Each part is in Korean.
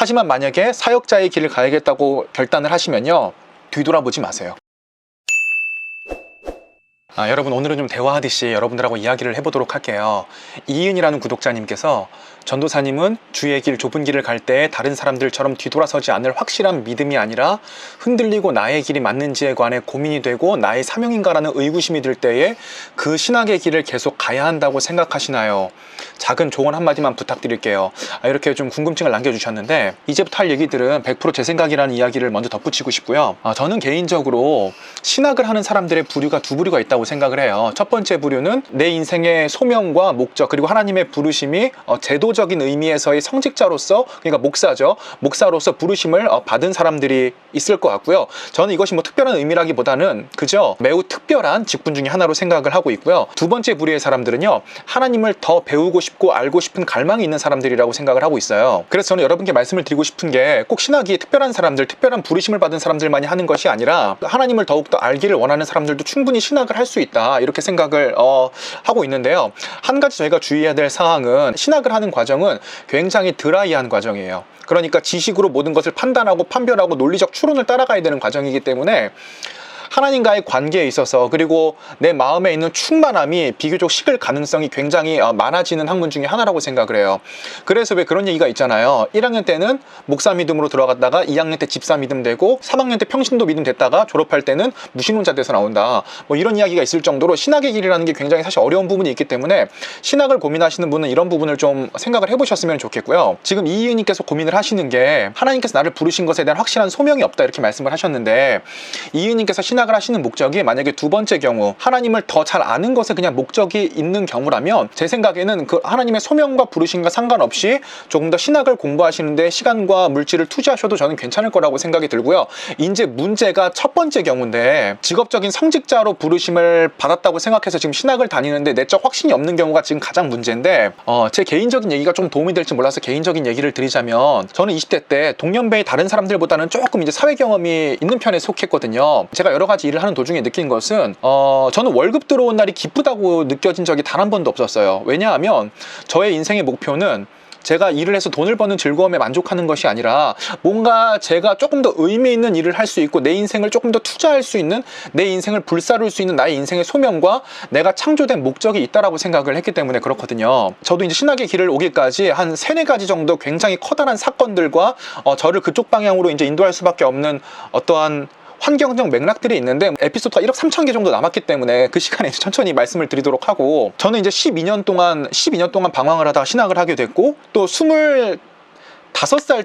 하지만 만약에 사역자의 길을 가야겠다고 결단을 하시면요, 뒤돌아보지 마세요. 여러분, 오늘은 좀 대화하듯이 여러분들하고 이야기를 해보도록 할게요. 이은이라는 구독자님께서 전도사님은 주의 길, 좁은 길을 갈 때 다른 사람들처럼 뒤돌아서지 않을 확실한 믿음이 아니라 흔들리고 나의 길이 맞는지에 관해 고민이 되고 나의 사명인가라는 의구심이 들 때에 그 신학의 길을 계속 가야 한다고 생각하시나요? 작은 조언 한마디만 부탁드릴게요. 이렇게 좀 궁금증을 남겨주셨는데, 이제부터 할 얘기들은 100% 제 생각이라는 이야기를 먼저 덧붙이고 싶고요. 저는 개인적으로 신학을 하는 사람들의 부류가 두 부류가 있다고 생각을 해요. 첫 번째 부류는 내 인생의 소명과 목적, 그리고 하나님의 부르심이 제도적인 의미에서의 성직자로서, 그러니까 목사로서 부르심을 받은 사람들이 있을 것 같고요. 저는 이것이 뭐 특별한 의미라기보다는 그저 매우 특별한 직분 중에 하나로 생각을 하고 있고요. 두 번째 부류의 사람들은요, 하나님을 더 배우고 싶고 알고 싶은 갈망이 있는 사람들이라고 생각을 하고 있어요. 그래서 저는 여러분께 말씀을 드리고 싶은 게, 꼭 신학이 특별한 사람들, 특별한 부르심을 받은 사람들만이 하는 것이 아니라 하나님을 더욱더 알기를 원하는 사람들도 충분히 신학을 할 수 있다, 이렇게 생각을 하고 있는데요. 한 가지 저희가 주의해야 될 사항은, 신학을 하는 과정은 굉장히 드라이한 과정이에요. 그러니까 지식으로 모든 것을 판단하고 판별하고 논리적 추론을 따라가야 되는 과정이기 때문에 하나님과의 관계에 있어서, 그리고 내 마음에 있는 충만함이 비교적 식을 가능성이 굉장히 많아지는 학문 중에 하나라고 생각을 해요. 그래서 왜 그런 얘기가 있잖아요. 1학년 때는 목사 믿음으로 들어갔다가 2학년 때 집사 믿음 되고 3학년 때 평신도 믿음 됐다가 졸업할 때는 무신론자 돼서 나온다, 뭐 이런 이야기가 있을 정도로 신학의 길이라는 게 굉장히 사실 어려운 부분이 있기 때문에, 신학을 고민하시는 분은 이런 부분을 좀 생각을 해보셨으면 좋겠고요. 지금 이은님께서 고민을 하시는 게, 하나님께서 나를 부르신 것에 대한 확실한 소명이 없다, 이렇게 말씀을 하셨는데, 이은님께서 신학을 하시는 목적이 만약에 두 번째 경우 하나님을 더 잘 아는 것에 그냥 목적이 있는 경우라면, 제 생각에는 그 하나님의 소명과 부르심과 상관없이 조금 더 신학을 공부하시는데 시간과 물질을 투자하셔도 저는 괜찮을 거라고 생각이 들고요. 이제 문제가 첫 번째 경우인데, 직업적인 성직자로 부르심을 받았다고 생각해서 지금 신학을 다니는데 내적 확신이 없는 경우가 지금 가장 문제인데, 제 개인적인 얘기가 좀 도움이 될지 몰라서 개인적인 얘기를 드리자면, 저는 20대 때 동년배의 다른 사람들보다는 조금 이제 사회 경험이 있는 편에 속했거든요. 제가 여러 가지 일을 하는 도중에 느낀 것은, 저는 월급 들어온 날이 기쁘다고 느껴진 적이 단 한 번도 없었어요. 왜냐하면 저의 인생의 목표는 제가 일을 해서 돈을 버는 즐거움에 만족하는 것이 아니라, 뭔가 제가 조금 더 의미 있는 일을 할 수 있고 내 인생을 조금 더 투자할 수 있는, 내 인생을 불사를 수 있는 나의 인생의 소명과 내가 창조된 목적이 있다라고 생각을 했기 때문에 그렇거든요. 저도 이제 신학의 길을 오기까지 한 3-4가지 정도 굉장히 커다란 사건들과 저를 그쪽 방향으로 이제 인도할 수밖에 없는 어떠한 환경적 맥락들이 있는데, 에피소드가 1억 3천 개 정도 남았기 때문에 그 시간에 천천히 말씀을 드리도록 하고, 저는 이제 12년 동안 방황을 하다가 신학을 하게 됐고, 또 25살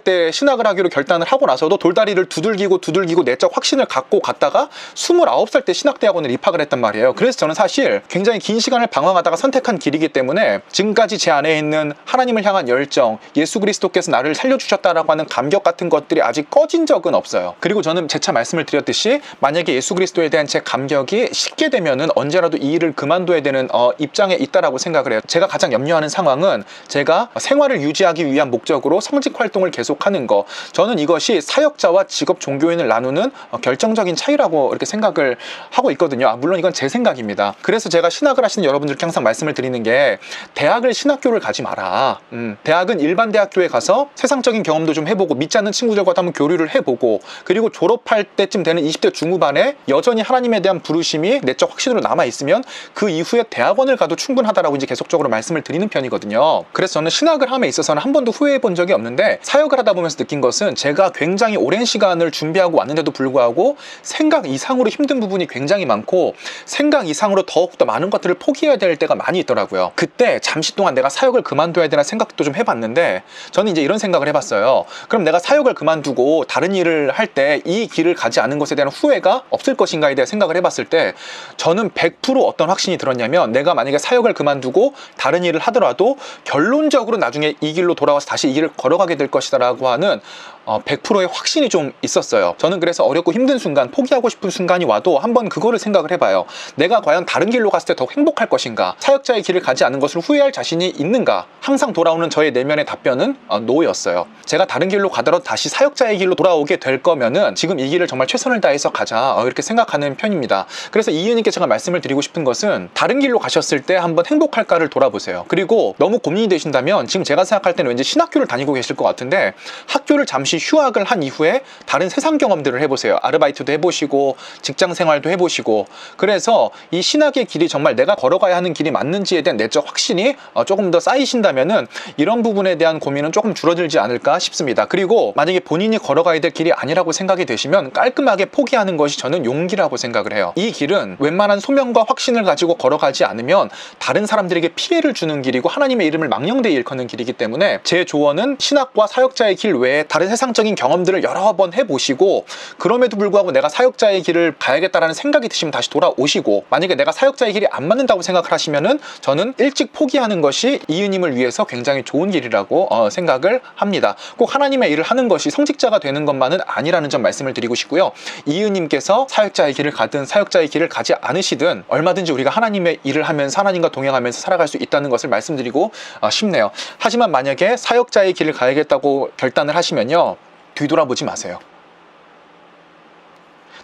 때 신학을 하기로 결단을 하고 나서도 돌다리를 두들기고 내적 확신을 갖고 갔다가 29살 때 신학대학원을 입학을 했단 말이에요. 그래서 저는 사실 굉장히 긴 시간을 방황하다가 선택한 길이기 때문에, 지금까지 제 안에 있는 하나님을 향한 열정, 예수 그리스도께서 나를 살려주셨다라고 하는 감격 같은 것들이 아직 꺼진 적은 없어요. 그리고 저는 재차 말씀을 드렸듯이, 만약에 예수 그리스도에 대한 제 감격이 식게 되면은 언제라도 이 일을 그만둬야 되는 입장에 있다라고 생각을 해요. 제가 가장 염려하는 상황은, 제가 생활을 유지하기 위한 목적으로 성직 활동을 계속하는 거, 저는 이것이 사역자와 직업 종교인을 나누는 결정적인 차이라고 이렇게 생각을 하고 있거든요. 물론 이건 제 생각입니다. 그래서 제가 신학을 하시는 여러분들께 항상 말씀을 드리는 게, 대학을 신학교를 가지 마라. 대학은 일반 대학교에 가서 세상적인 경험도 좀 해보고 믿지 않는 친구들과도 한번 교류를 해보고, 그리고 졸업할 때쯤 되는 20대 중후반에 여전히 하나님에 대한 부르심이 내적 확신으로 남아있으면 그 이후에 대학원을 가도 충분하다라고 이제 계속적으로 말씀을 드리는 편이거든요. 그래서 저는 신학을 함에 있어서는 한 번도 후회해 본 적이 없는데, 사역을 하다 보면서 느낀 것은, 제가 굉장히 오랜 시간을 준비하고 왔는데도 불구하고 생각 이상으로 힘든 부분이 굉장히 많고, 생각 이상으로 더욱더 많은 것들을 포기해야 될 때가 많이 있더라고요. 그때 잠시 동안 내가 사역을 그만둬야 되나 생각도 좀 해봤는데, 저는 이제 이런 생각을 해봤어요. 그럼 내가 사역을 그만두고 다른 일을 할 때 이 길을 가지 않은 것에 대한 후회가 없을 것인가에 대해 생각을 해봤을 때, 저는 100% 어떤 확신이 들었냐면, 내가 만약에 사역을 그만두고 다른 일을 하더라도 결론적으로 나중에 이 길로 돌아와서 다시 이 길을 걸어가게 될 것이다 라고 하는 100%의 확신이 좀 있었어요. 저는 그래서 어렵고 힘든 순간, 포기하고 싶은 순간이 와도 한번 그거를 생각을 해봐요. 내가 과연 다른 길로 갔을 때 더 행복할 것인가, 사역자의 길을 가지 않은 것을 후회할 자신이 있는가. 항상 돌아오는 저의 내면의 답변은 노였어요. 제가 다른 길로 가더라도 다시 사역자의 길로 돌아오게 될 거면은 지금 이 길을 정말 최선을 다해서 가자, 이렇게 생각하는 편입니다. 그래서 이은님께 제가 말씀을 드리고 싶은 것은, 다른 길로 가셨을 때 한번 행복할까를 돌아보세요. 그리고 너무 고민이 되신다면, 지금 제가 생각할 때는 왠지 신학교를 다니고 계실 것 같은데, 학교를 잠시 휴학을 한 이후에 다른 세상 경험들을 해보세요. 아르바이트도 해보시고 직장 생활도 해보시고. 그래서 이 신학의 길이 정말 내가 걸어가야 하는 길이 맞는지에 대한 내적 확신이 조금 더 쌓이신다면은 이런 부분에 대한 고민은 조금 줄어들지 않을까 싶습니다. 그리고 만약에 본인이 걸어가야 될 길이 아니라고 생각이 되시면 깔끔하게 포기하는 것이 저는 용기라고 생각을 해요. 이 길은 웬만한 소명과 확신을 가지고 걸어가지 않으면 다른 사람들에게 피해를 주는 길이고 하나님의 이름을 망령되이 일컫는 길이기 때문에, 제 조언은 신학과 사역자의 길 외에 다른 세상적인 경험들을 여러 번 해보시고, 그럼에도 불구하고 내가 사역자의 길을 가야겠다라는 생각이 드시면 다시 돌아오시고, 만약에 내가 사역자의 길이 안 맞는다고 생각을 하시면은 저는 일찍 포기하는 것이 이은님을 위해서 굉장히 좋은 길이라고 생각을 합니다. 꼭 하나님의 일을 하는 것이 성직자가 되는 것만은 아니라는 점 말씀을 드리고 싶고요. 이은님께서 사역자의 길을 가든 사역자의 길을 가지 않으시든 얼마든지 우리가 하나님의 일을 하면서 하나님과 동행하면서 살아갈 수 있다는 것을 말씀드리고 싶네요. 하지만 만약에 사역자의 길을 가야겠다고 결단을 하시면요, 뒤돌아보지 마세요.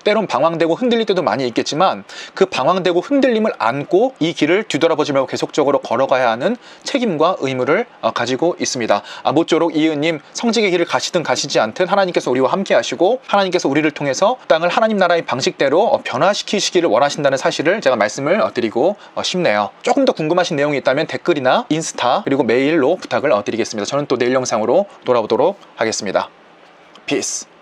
때론 방황되고 흔들릴 때도 많이 있겠지만 그 방황되고 흔들림을 안고 이 길을 뒤돌아보지 말고 계속적으로 걸어가야 하는 책임과 의무를 가지고 있습니다. 모쪼록 이은님 성직의 길을 가시든 가시지 않든 하나님께서 우리와 함께 하시고 하나님께서 우리를 통해서 땅을 하나님 나라의 방식대로 변화시키시기를 원하신다는 사실을 제가 말씀을 드리고 싶네요. 조금 더 궁금하신 내용이 있다면 댓글이나 인스타 그리고 메일로 부탁을 드리겠습니다. 저는 또 내일 영상으로 돌아오도록 하겠습니다. 피스.